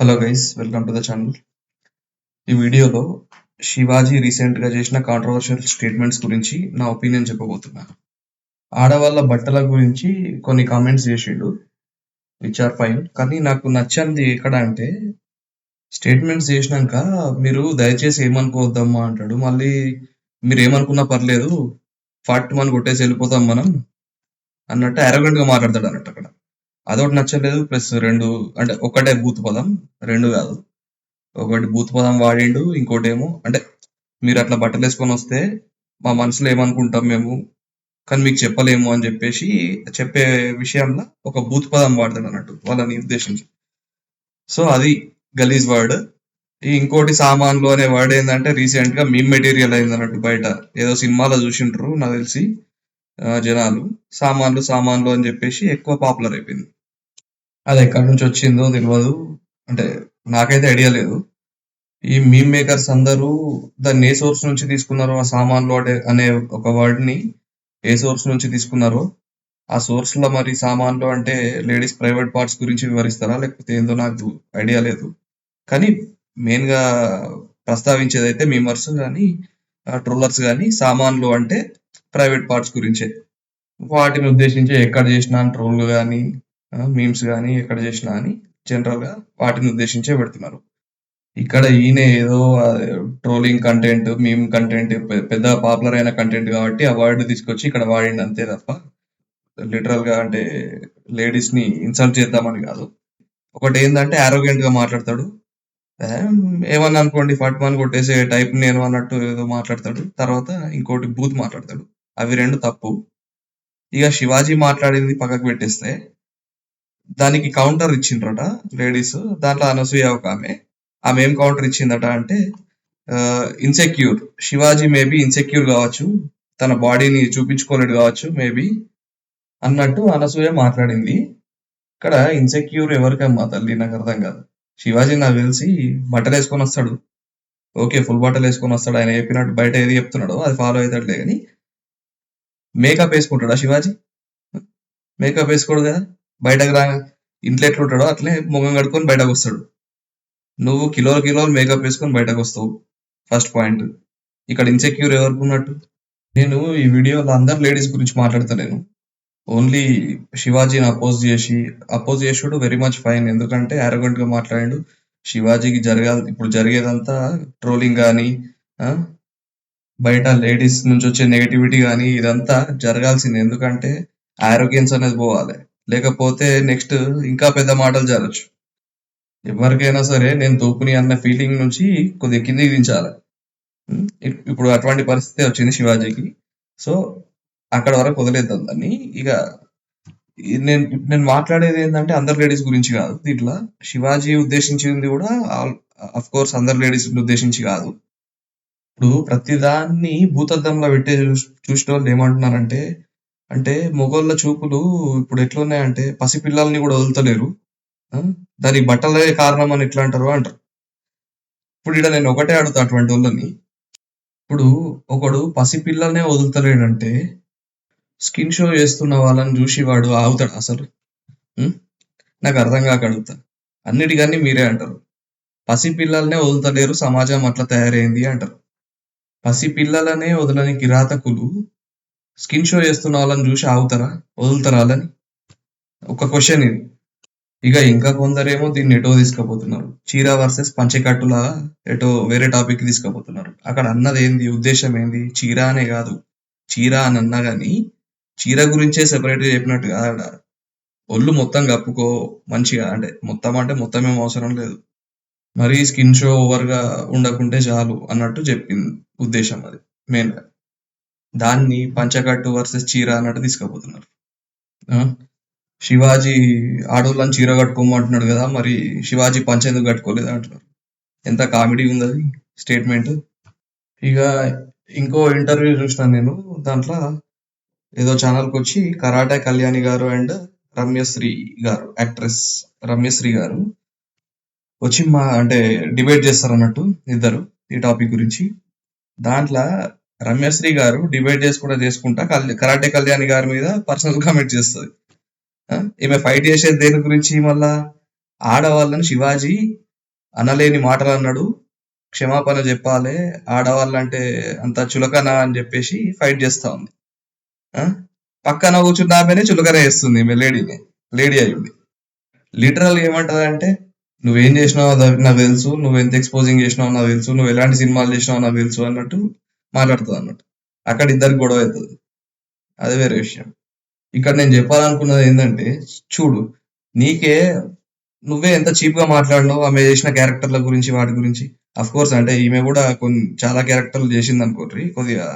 Hello guys, welcome to the channel. ఈ వీడియోలో Shivaji recent గా చేసిన కాంట్రవర్షియల్ స్టేట్మెంట్స్ గురించి నా ఒపీనియన్ చెప్పబోతున్నా. ఆడవాళ్ళ బట్టల గురించి కొన్ని కామెంట్స్ చేసిండు, విచ్ ఆర్ ఫైన్. కానీ నాకు నచ్చంది ఎక్కడ అంటే, స్టేట్మెంట్స్ చేసినాక మీరు దయచేసి ఏమనుకోవద్దమ్మా అంటాడు. మళ్ళీ మీరు ఏమనుకున్నా పర్లేదు, ఫాట్ మనం కొట్టేసి వెళ్ళిపోతాం మనం అన్నట్టు అరోగెంట్ గా మాట్లాడతాడు అన్నట్టు అక్కడ. అదొకటి నచ్చలేదు. ప్లస్ రెండు అంటే ఒకటే బూత్ పదం, రెండు కాదు. ఒకటి బూత్ పదం వాడిండు, ఇంకోటేమో అంటే మీరు అట్లా బట్టలు వేసుకొని వస్తే మా మనసులో ఏమనుకుంటాం మేము, కానీ మీకు చెప్పలేము అని చెప్పేసి చెప్పే విషయంలో ఒక బూత్ పదం వాడతాడు అన్నట్టు వాళ్ళని ఉద్దేశించి. సో అది గలీజ్ వర్డ్. ఇంకోటి సామాన్లు అనే వర్డ్ ఏంటంటే రీసెంట్ గా మీమ్ మెటీరియల్ అయింది అన్నట్టు. బయట ఏదో సినిమాలో చూసింటారు నాకు తెలిసి జనాలు సామాన్లు సామాన్లు అని చెప్పేసి ఎక్కువ పాపులర్ అయిపోయింది. అది ఎక్కడి నుంచి వచ్చిందో తెలియదు, అంటే నాకైతే ఐడియా లేదు. ఈ మీమ్ మేకర్స్ అందరూ దాన్ని ఏ సోర్స్ నుంచి తీసుకున్నారో, ఆ సామాన్లు అనే ఒక వర్డ్ ని ఏ సోర్స్ నుంచి తీసుకున్నారో, ఆ సోర్స్ లో మరి సామాన్లు అంటే లేడీస్ ప్రైవేట్ పార్ట్స్ గురించి వివరిస్తారా లేకపోతే ఏందో నాకు ఐడియా లేదు. కానీ మెయిన్ గా ప్రస్తావించేది అయితే మీమర్స్ కానీ ట్రోలర్స్ కానీ సామాన్లు అంటే ప్రైవేట్ పార్ట్స్ గురించే. వాటిని ఉద్దేశించి ఎక్కడ చేసినా ట్రోల్ కానీ మీమ్స్ కానీ ఎక్కడ చేసినా అని జనరల్ గా వాటిని ఉద్దేశించే పెడుతున్నారు. ఇక్కడ ఈయన ఏదో ట్రోలింగ్ కంటెంట్, మీమ్ కంటెంట్, పెద్ద పాపులర్ అయిన కంటెంట్ కాబట్టి ఆ వర్డ్ తీసుకొచ్చి ఇక్కడ వాడిండి అంతే తప్ప లిటరల్ గా అంటే లేడీస్ ని ఇన్సల్ట్ చేద్దామని కాదు. ఒకటి ఏంటంటే ఆరోగెంట్ గా మాట్లాడతాడు. ఏమన్నా అనుకోండి, ఫట్ మని కొట్టేసే టైప్ నేను అన్నట్టు ఏదో మాట్లాడతాడు. తర్వాత ఇంకోటి బూత్ మాట్లాడతాడు. అవి రెండు తప్పు. ఇక శివాజీ మాట్లాడింది పక్కకు పెట్టేస్తే దానికి కౌంటర్ ఇచ్చిండ్రట లేడీస్. దాంట్లో అనసూయ ఒక ఆమె ఏం కౌంటర్ ఇచ్చిందట అంటే, ఇన్సెక్యూర్ శివాజీ మేబీ ఇన్సెక్యూర్ కావచ్చు, తన బాడీని చూపించుకోలేడు కావచ్చు మేబీ అన్నట్టు అనసూయ మాట్లాడింది. ఇక్కడ ఇన్సెక్యూర్ ఎవరికమ్మా తల్లి, నాకు అర్థం కాదు. శివాజీ నాకు తెలిసి బట్టలు వేసుకొని వస్తాడు, ఓకే ఫుల్ బట్టలు వేసుకొని వస్తాడు, ఆయన చెప్పినట్టు బయట ఏది చెప్తున్నాడో అది ఫాలో అవుతాడులే. కానీ మేకప్ వేసుకుంటాడా శివాజీ? మేకప్ వేసుకోడు కదా. బయటకు రా, ఇంట్లో ఎట్లుంటాడో అట్లే ముఖం కడుక్కొని బయటకు వస్తాడు. నువ్వు కిలోలు కిలోలు మేకప్ వేసుకొని బయటకు వస్తావు. First point. ఇక్కడ ఇన్సెక్యూర్ ఎవరికి ఉన్నట్టు? నేను ఈ వీడియోలో అందరు లేడీస్ గురించి మాట్లాడతలేను, ఓన్లీ శివాజీని అపోజ్ చేసుడు వెరీ మచ్ ఫైన్. ఎందుకంటే అరోగెంట్ గా మాట్లాడాడు. శివాజీకి ఇప్పుడు జరిగేదంతా ట్రోలింగ్ కానీ బయట లేడీస్ నుంచి వచ్చే నెగటివిటీ కానీ ఇదంతా జరగాల్సింది. ఎందుకంటే ఆరోగ్యన్స్ అనేది పోవాలి, లేకపోతే నెక్స్ట్ ఇంకా పెద్ద మాటలు జరగచ్చు. ఎవరికైనా సరే నేను తోపుని అన్న ఫీలింగ్ నుంచి కొద్దిగా కిందికి దించాలి. ఇప్పుడు అటువంటి పరిస్థితి వచ్చింది శివాజీకి. సో అక్కడ వరకు వదిలేద్దాం దాన్ని. ఇక నేను మాట్లాడేది ఏంటంటే అందరు లేడీస్ గురించి కాదు. దీంట్లో శివాజీ ఉద్దేశించింది కూడా అఫ్ కోర్స్ అందరు లేడీస్ ఉద్దేశించి కాదు. ఇప్పుడు ప్రతిదాన్ని భూతద్దంలో పెట్టే చూసిన వాళ్ళు ఏమంటున్నారంటే, అంటే మొగోళ్ళ చూపులు ఇప్పుడు ఎట్లున్నాయంటే పసిపిల్లల్ని కూడా వదులుతలేరు, దానికి బట్టలే కారణం అని ఎట్లా అంటారు. ఇప్పుడు ఇక్కడ నేను ఒకటే అడుగుతా అటువంటి వాళ్ళని, ఇప్పుడు ఒకడు పసిపిల్లల్నే వదులుతలేడంటే స్కిన్ షో చేస్తున్న వాళ్ళని చూసి వాడు ఆగుతాడు అసలు? నాకు అర్థం కాక అడుగుతా. అన్నిటికన్నీ మీరే అంటారు, పసిపిల్లలనే వదులుతలేరు, సమాజం అట్లా తయారైంది అంటారు. పసిపిల్లలనే వదలని కిరాతకులు స్కిన్ షో చేస్తున్న వాళ్ళని చూసి ఆగుతారా, వదులుతారా వాళ్ళని? ఒక క్వశ్చన్ ఇది. ఇక ఇంకా కొందరేమో దీన్ని ఎటో తీసుకుపోతున్నారు, చీర వర్సెస్ పంచెకట్టులా ఎటో వేరే టాపిక్ తీసుకుపోతున్నారు. అక్కడ అన్నది ఏంది, ఉద్దేశం ఏంది? చీర అనే కాదు, చీర అని అన్నా గానీ చీర గురించే సెపరేట్ గా చెప్పినట్టు కాదు. ఒళ్ళు మొత్తం కప్పుకో మంచిగా, అంటే మొత్తం ఏం అవసరం లేదు, మరీ స్కిన్ షో ఓవర్ గా ఉండకుంటే చాలు అన్నట్టు చెప్పింది ఉద్దేశం. అది మెయిన్ గా. దాన్ని పంచకట్టు వర్సెస్ చీర అన్నట్టు తీసుకుపోతున్నారు. శివాజీ ఆడోళ్ళని చీర కట్టుకోమంటున్నాడు కదా, మరి శివాజీ పంచ ఎందుకు కట్టుకోలేదు అంటున్నారు. ఎంత కామెడీ ఉంది అది స్టేట్మెంట్. ఇక ఇంకో ఇంటర్వ్యూ చూసినాను నేను, దాంట్లో ఏదో ఛానల్కి వచ్చి కరాటే కళ్యాణి గారు అండ్ రమ్యశ్రీ గారు, యాక్ట్రెస్ రమ్యశ్రీ గారు వచ్చి అంటే డిబేట్ చేస్తారు అన్నట్టు ఇద్దరు ఈ టాపిక్ గురించి. దాంట్లో రమ్యశ్రీ గారు డిబేట్ చేసుకుంటా కరాటే కళ్యాణి గారి మీద పర్సనల్ కామెంట్ చేస్తుంది. ఈమె ఫైట్ చేసేది దేని గురించి? మళ్ళా ఆడవాళ్ళని శివాజీ అనలేని మాటలు అన్నాడు, క్షమాపణ చెప్పాలి, ఆడవాళ్ళంటే అంత చులకన అని చెప్పేసి ఫైట్ చేస్తా ఉంది. ఆ? పక్కన కూర్చున్న ఆమెనే చులకన చేస్తుంది, ఈమె లేడీ అయ్యుండి. లిటరల్ ఏమంటదంటే, నువ్వేం చేసినావో నాకు తెలుసు, నువ్వు ఎంత ఎక్స్పోజింగ్ చేసినావో నాకు తెలుసు, నువ్వు ఎలాంటి సినిమాలు చేసినావో నాకు తెలుసు అన్నట్టు మాట్లాడుతుంది అన్నట్టు. అక్కడ ఇద్దరికి గొడవ అవుతుంది, అది వేరే విషయం. ఇక్కడ నేను చెప్పాలనుకున్నది ఏంటంటే, చూడు, నీకే నువ్వే ఎంత చీప్ గా మాట్లాడినావు ఆమె చేసిన క్యారెక్టర్ల గురించి, వాటి గురించి. అఫ్ కోర్స్ అంటే ఈమె కూడా చాలా క్యారెక్టర్లు చేసింది అనుకోర్రి, కొద్దిగా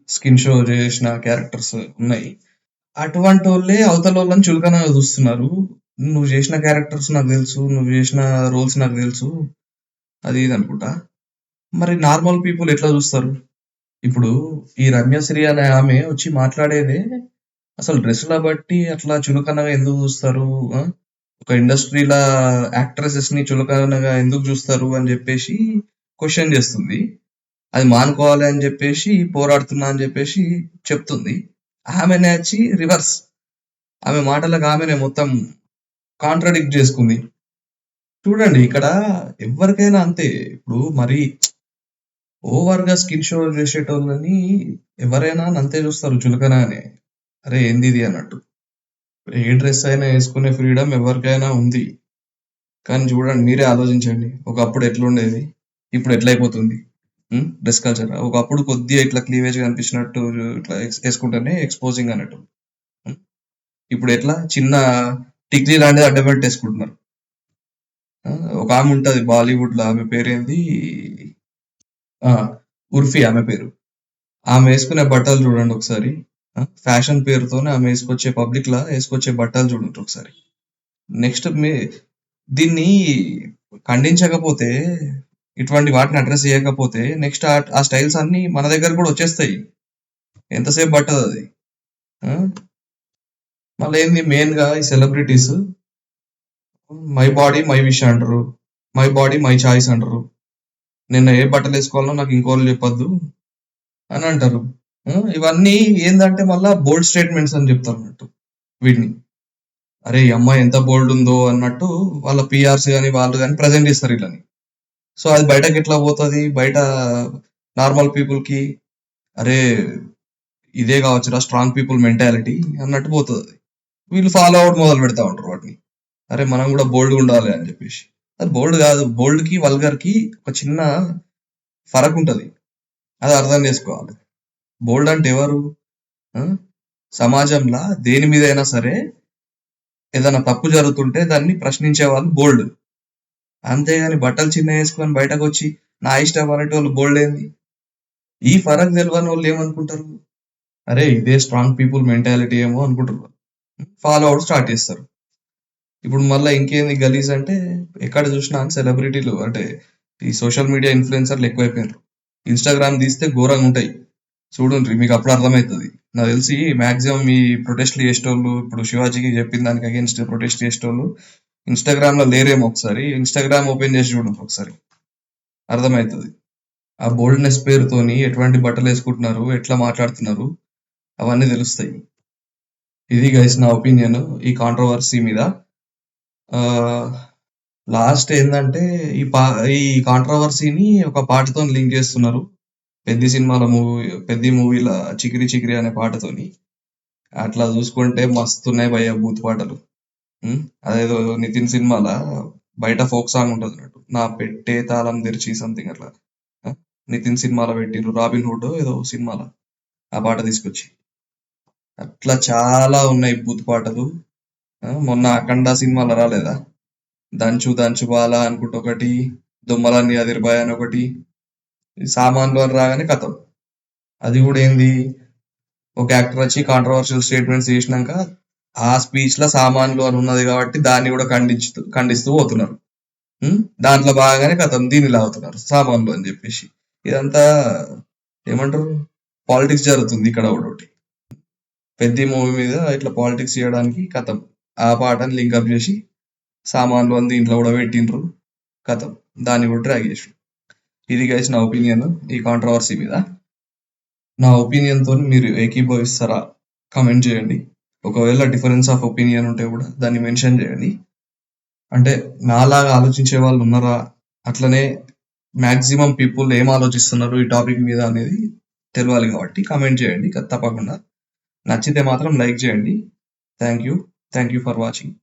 స్కిన్ షో చేసిన క్యారెక్టర్స్ ఉన్నాయి. అటువంటి వాళ్ళే అవతల వాళ్ళని చులకనగా చూస్తున్నారు. నువ్వు చేసిన క్యారెక్టర్స్ నాకు తెలుసు, నువ్వు చేసిన రోల్స్ నాకు తెలుసు, అది ఇది అనుకుంటా. మరి నార్మల్ పీపుల్ ఎట్లా చూస్తారు? ఇప్పుడు ఈ రమ్యశ్రీ అనే ఆమె వచ్చి మాట్లాడేదే అసలు డ్రెస్సుల బట్టి అట్లా చులకనగా ఎందుకు చూస్తారు? ఒక ఇండస్ట్రీలో యాక్ట్రెసెస్ ని చులకనగా ఎందుకు చూస్తారు అని చెప్పేసి క్వశ్చన్ చేస్తుంది. అది మానుకోవాలి అని చెప్పేసి పోరాడుతున్నా అని చెప్పేసి చెప్తుంది. ఆమెనే వచ్చి రివర్స్, ఆమె మాటలకు ఆమెనే మొత్తం కాంట్రడిక్ట్ చేసుకుంది. చూడండి ఇక్కడ ఎవరికైనా అంతే. ఇప్పుడు మరి ఓవర్ గా స్కిన్ షో చేసేటోళ్ళని ఎవరైనా అంతే చూస్తారు చులకనగానే. అరే ఏంది ఇది అన్నట్టు. ఏ డ్రెస్ అయినా వేసుకునే ఫ్రీడమ్ ఎవరికైనా ఉంది. కానీ చూడండి, మీరే ఆలోచించండి, ఒకప్పుడు ఎట్లుండేది, ఇప్పుడు ఎట్లయిపోతుంది డ్రెస్ కల్చర్. ఒకప్పుడు కొద్దిగా ఇట్లా క్లీవేజ్ కనిపించినట్టు ఇట్లా వేసుకుంటేనే ఎక్స్పోజింగ్ అన్నట్టు. ఇప్పుడు ఎట్లా చిన్న టిగ్రీ లాంటిది అడ్డబెట్టి వేసుకుంటున్నారు. ఒక ఆమె ఉంటది బాలీవుడ్ లో, ఆమె పేరేంది, ఉర్ఫీ ఆమె పేరు. ఆమె వేసుకునే బట్టలు చూడండి ఒకసారి. ఫ్యాషన్ పేరుతోనే ఆమె వేసుకొచ్చే పబ్లిక్ లా వేసుకొచ్చే బట్టలు చూడండి ఒకసారి. నెక్స్ట్ దీన్ని ఖండించకపోతే, ఇటువంటి వాటిని అడ్రస్ చేయకపోతే నెక్స్ట్ ఆ స్టైల్స్ అన్ని మన దగ్గర కూడా వచ్చేస్తాయి. ఎంతసేపు పట్టదు అది. మళ్ళీ ఏంది మెయిన్ గా ఈ celebrities my body my wish అంటారు, మై బాడీ మై చాయిస్ అంటారు. నిన్న ఏ బట్టలు వేసుకోవాలో నాకు ఇంకోళ్ళు చెప్పొద్దు అని అంటారు. ఇవన్నీ ఏంటంటే మళ్ళా బోల్డ్ స్టేట్మెంట్స్ అని చెప్తారు అన్నట్టు వీటిని. అరే ఈ అమ్మాయి ఎంత బోల్డ్ ఉందో అన్నట్టు వాళ్ళ పిఆర్స్ కానీ వాళ్ళు కానీ ప్రజెంట్ చేస్తారు వీళ్ళని. సో అది బయటకి ఎట్లా పోతుంది, బయట నార్మల్ పీపుల్ కి అరే ఇదే కావచ్చురా స్ట్రాంగ్ పీపుల్ మెంటాలిటీ అన్నట్టు పోతుంది. అది వీళ్ళు ఫాలో అవుట్ మొదలు పెడతా ఉంటారు వాటిని. అరే మనం కూడా బోల్డ్ ఉండాలి అని చెప్పేసి. అది బోల్డ్ కాదు, బోల్డ్ కి వల్గర్ కి ఒక చిన్న ఫరక్ ఉంటది, అది అర్థం చేసుకోవాలి. బోల్డ్ అంటే ఎవరు? సమాజంలో దేని మీద అయినా సరే ఏదైనా తప్పు జరుగుతుంటే దాన్ని ప్రశ్నించే వాళ్ళు బోల్డ్. అంతేగాని బట్టలు చిన్న వేసుకొని బయటకు వచ్చి నా ఇష్టం అనేటోళ్ళు బోల్డ్ ఏంది? ఈ ఫరక్ తెలియని వాళ్ళు ఏమనుకుంటారు, అరే ఇదే స్ట్రాంగ్ పీపుల్ మెంటాలిటీ ఏమో అనుకుంటారు, ఫాలో అవుట్ స్టార్ట్ చేస్తారు. ఇప్పుడు మళ్ళీ ఇంకేంది గలీజ్ అంటే, ఎక్కడ చూసినా సెలబ్రిటీలు అంటే ఈ సోషల్ మీడియా ఇన్ఫ్లుయెన్సర్లు ఎక్కువైపోయినారు. ఇన్స్టాగ్రామ్ తీస్తే ఘోరంగా ఉంటాయి చూడండి, మీకు అప్పుడు అర్థమవుతుంది. నాకు తెలిసి మాక్సిమం ఈ ప్రొటెస్ట్లు చేసేటోళ్ళు, ఇప్పుడు శివాజీకి చెప్పిన దానికి అగేన్స్ట్ ప్రొటెస్ట్ చేసేటోళ్ళు ఇన్స్టాగ్రామ్ లో లేరేమో. ఒకసారి ఇన్స్టాగ్రామ్ ఓపెన్ చేసి చూడండి, ఒకసారి అర్థమవుతుంది. ఆ బోల్డ్నెస్ పేరుతోని ఎటువంటి బట్టలు వేసుకుంటున్నారు, ఎట్లా మాట్లాడుతున్నారు, అవన్నీ తెలుస్తాయి. ఇది గైస్ నా ఒపీనియన్ ఈ కాంట్రవర్సీ మీద. లాస్ట్ ఏంటంటే ఈ కాంట్రవర్సీని ఒక పాటతో లింక్ చేస్తున్నారు. పెద్ద మూవీల చికిరి చికిరి అనే పాటతోని. అట్లా చూసుకుంటే మస్తున్నాయి భయ్య బూత్ పాటలు. అదేదో నితిన్ సినిమాల బయట ఫోక్ సాంగ్ ఉంటుంది అన్నట్టు, నా పెట్టే తాళం తెరిచి సంథింగ్ అట్లా. నితిన్ సినిమాలో పెట్టిరు, రాబిన్ హుడ్ ఏదో సినిమాలో ఆ పాట తీసుకొచ్చి. అట్లా చాలా ఉన్నాయి బూత్ పాటలు. మొన్న అఖండ సినిమాలో రాలేదా, దంచు దంచు బాల అనుకుంటూ ఒకటి, దొమ్మలన్నీ అదిరిబాయ్ అని ఒకటి, సామాన్లు అని రాగానే కథం. అది కూడా ఏంది, ఒక యాక్టర్ వచ్చి కాంట్రవర్షియల్ స్టేట్మెంట్స్ చేసినాక ఆ స్పీచ్ లో సామాన్లు అని ఉన్నది కాబట్టి దాన్ని కూడా ఖండిస్తూ పోతున్నారు. దాంట్లో బాగానే కథం దీన్ని లాగుతున్నారు సామాన్లు అని చెప్పేసి. ఇదంతా ఏమంటారు, పాలిటిక్స్ జరుగుతుంది ఇక్కడ ఒకటి. పెద్ద మూవీ మీద ఇట్లా పాలిటిక్స్ చేయడానికి కథం ఆ పాటని లింకప్ చేసి సామాన్లు అని దీంట్లో కూడా పెట్టిండ్రు, కథం దాన్ని కూడా ట్రాక్ చేసి. ఇది గైస్ నా ఒపీనియన్ ఈ కాంట్రవర్సీ మీద. నా ఒపీనియన్ తో మీరు ఏకీభవిస్తారా కమెంట్ చేయండి. ఒకవేళ డిఫరెన్స్ ఆఫ్ ఒపీనియన్ ఉంటే కూడా దాన్ని మెన్షన్ చేయండి. అంటే నాలాగా ఆలోచించే వాళ్ళు ఉన్నారా? అట్లనే మాక్సిమం పీపుల్ ఏం ఆలోచిస్తున్నారు ఈ టాపిక్ మీద అనేది తెలవాలి కాబట్టి కామెంట్ చేయండి తప్పకుండా. నచ్చితే మాత్రం లైక్ చేయండి. Thank you for watching.